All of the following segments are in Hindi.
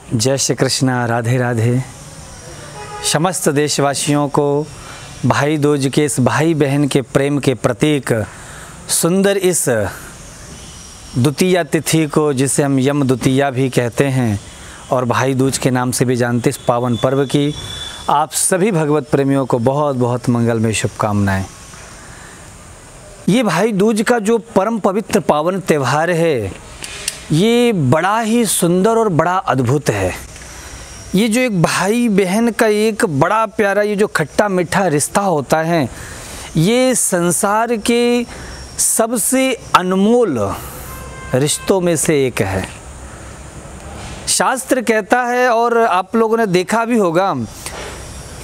जय श्री कृष्णा, राधे राधे। समस्त देशवासियों को भाई दूज के इस भाई बहन के प्रेम के प्रतीक सुंदर इस द्वितीया तिथि को, जिसे हम यम द्वितीया भी कहते हैं और भाई दूज के नाम से भी जानते, इस पावन पर्व की आप सभी भगवत प्रेमियों को बहुत बहुत मंगलमय शुभकामनाएं। ये भाई दूज का जो परम पवित्र पावन त्यौहार है, ये बड़ा ही सुंदर और बड़ा अद्भुत है। ये जो एक भाई बहन का एक बड़ा प्यारा ये जो खट्टा मीठा रिश्ता होता है, ये संसार के सबसे अनमोल रिश्तों में से एक है। शास्त्र कहता है और आप लोगों ने देखा भी होगा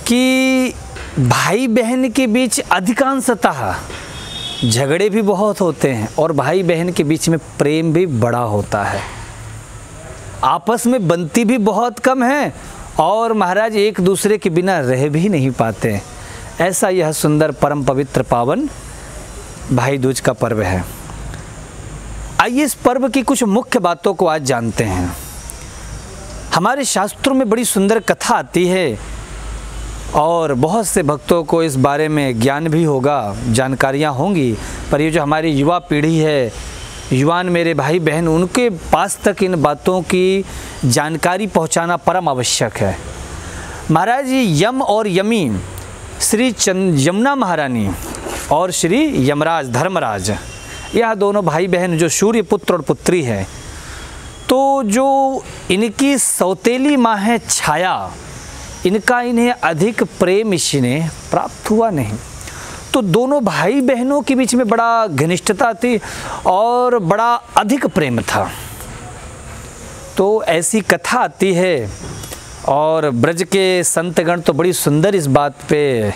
कि भाई बहन के बीच अधिकांशतः झगड़े भी बहुत होते हैं और भाई बहन के बीच में प्रेम भी बड़ा होता है। आपस में बनती भी बहुत कम है और महाराज एक दूसरे के बिना रह भी नहीं पाते। ऐसा यह सुंदर परम पवित्र पावन भाई दूज का पर्व है। आइए इस पर्व की कुछ मुख्य बातों को आज जानते हैं। हमारे शास्त्रों में बड़ी सुंदर कथा आती है और बहुत से भक्तों को इस बारे में ज्ञान भी होगा, जानकारियाँ होंगी, पर ये जो हमारी युवा पीढ़ी है, युवान मेरे भाई बहन, उनके पास तक इन बातों की जानकारी पहुंचाना परम आवश्यक है। महाराज यम और यमी श्री यमुना महारानी और श्री यमराज धर्मराज, यह दोनों भाई बहन जो सूर्य पुत्र और पुत्री है, तो जो इनकी सौतेली माँ है छाया, इनका इन्हें अधिक प्रेम इन्हें प्राप्त हुआ नहीं। तो दोनों भाई बहनों के बीच में बड़ा घनिष्ठता थी और बड़ा अधिक प्रेम था। तो ऐसी कथा आती है और ब्रज के संतगण तो बड़ी सुंदर इस बात पे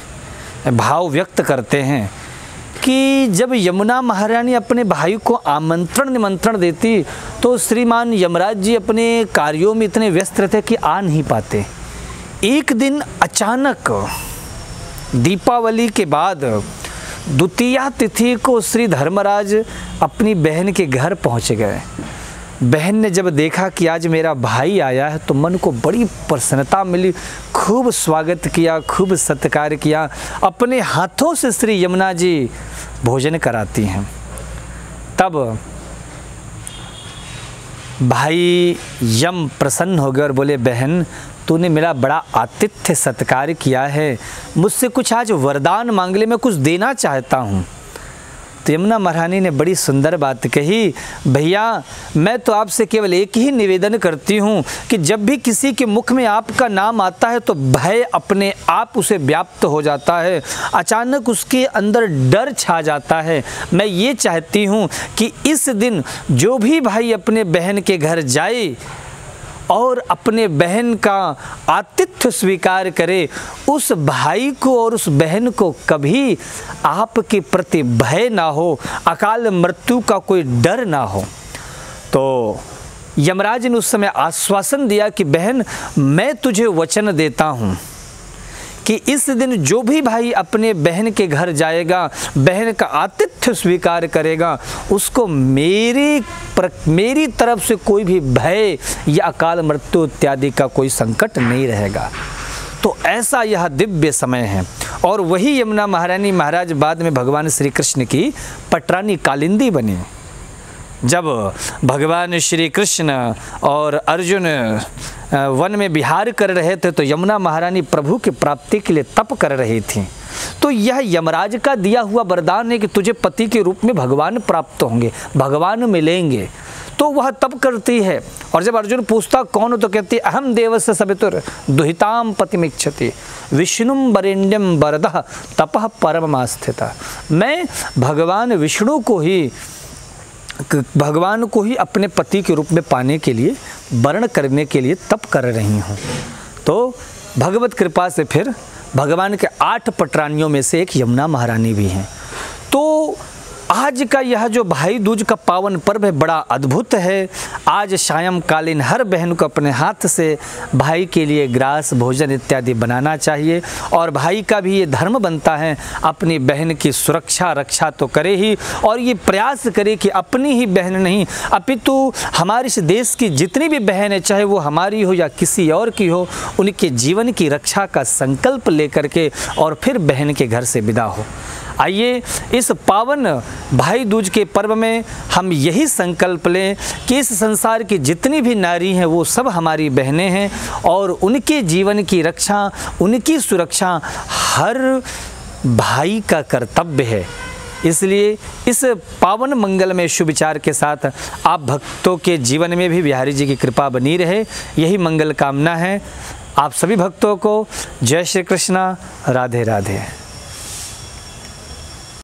भाव व्यक्त करते हैं कि जब यमुना महारानी अपने भाई को आमंत्रण निमंत्रण देती तो श्रीमान यमराज जी अपने कार्यों में इतने व्यस्त रहते कि आ नहीं पाते। एक दिन अचानक दीपावली के बाद द्वितीया तिथि को श्री धर्मराज अपनी बहन के घर पहुंच गए। बहन ने जब देखा कि आज मेरा भाई आया है तो मन को बड़ी प्रसन्नता मिली, खूब स्वागत किया, खूब सत्कार किया। अपने हाथों से श्री यमुना जी भोजन कराती हैं। तब भाई यम प्रसन्न हो गए और बोले, बहन तूने मेरा बड़ा आतिथ्य सत्कार किया है, मुझसे कुछ आज वरदान मांग ले, मैं कुछ देना चाहता हूँ। तो यमुना महारानी ने बड़ी सुंदर बात कही, भैया मैं तो आपसे केवल एक ही निवेदन करती हूँ कि जब भी किसी के मुख में आपका नाम आता है तो भय अपने आप उसे व्याप्त हो जाता है, अचानक उसके अंदर डर छा जाता है। मैं ये चाहती हूँ कि इस दिन जो भी भाई अपने बहन के घर जाए और अपने बहन का आतिथ्य स्वीकार करे, उस भाई को और उस बहन को कभी आपके प्रति भय ना हो, अकाल मृत्यु का कोई डर ना हो। तो यमराज ने उस समय आश्वासन दिया कि बहन मैं तुझे वचन देता हूँ कि इस दिन जो भी भाई अपने बहन के घर जाएगा, बहन का आतिथ्य स्वीकार करेगा, उसको मेरी तरफ से कोई भी भय या अकाल मृत्यु इत्यादि का कोई संकट नहीं रहेगा। तो ऐसा यह दिव्य समय है। और वही यमुना महारानी महाराज बाद में भगवान श्री कृष्ण की पटरानी कालिंदी बनी। जब भगवान श्री कृष्ण और अर्जुन वन में विहार कर रहे थे तो यमुना महारानी प्रभु की प्राप्ति के लिए तप कर रही थी। तो यह यमराज का दिया हुआ वरदान है कि तुझे पति के रूप में भगवान प्राप्त होंगे, भगवान मिलेंगे। तो वह तप करती है और जब अर्जुन पूछता कौन हो तो कहती अहम देवस्य सवितुर दुहिताम पतिमिच्छति विष्णुम वरेण्यम वरदः तपः परममास्थिता। मैं भगवान विष्णु को ही अपने पति के रूप में पाने के लिए, वर्ण करने के लिए तप कर रही हूँ। तो भगवत कृपा से फिर भगवान के 8 पटरानियों में से एक यमुना महारानी भी हैं। तो आज का यह जो भाई दूज का पावन पर्व है बड़ा अद्भुत है। आज सायंकालीन हर बहन को अपने हाथ से भाई के लिए ग्रास भोजन इत्यादि बनाना चाहिए और भाई का भी ये धर्म बनता है अपनी बहन की सुरक्षा रक्षा तो करे ही, और ये प्रयास करे कि अपनी ही बहन नहीं अपितु हमारे इस देश की जितनी भी बहन है, चाहे वो हमारी हो या किसी और की हो, उनके जीवन की रक्षा का संकल्प लेकर के और फिर बहन के घर से विदा हो। आइए इस पावन भाई दूज के पर्व में हम यही संकल्प लें कि इस संसार की जितनी भी नारी हैं वो सब हमारी बहनें हैं और उनके जीवन की रक्षा, उनकी सुरक्षा हर भाई का कर्तव्य है। इसलिए इस पावन मंगल में शुभ विचार के साथ आप भक्तों के जीवन में भी बिहारी जी की कृपा बनी रहे, यही मंगल कामना है। आप सभी भक्तों को जय श्री कृष्णा, राधे राधे।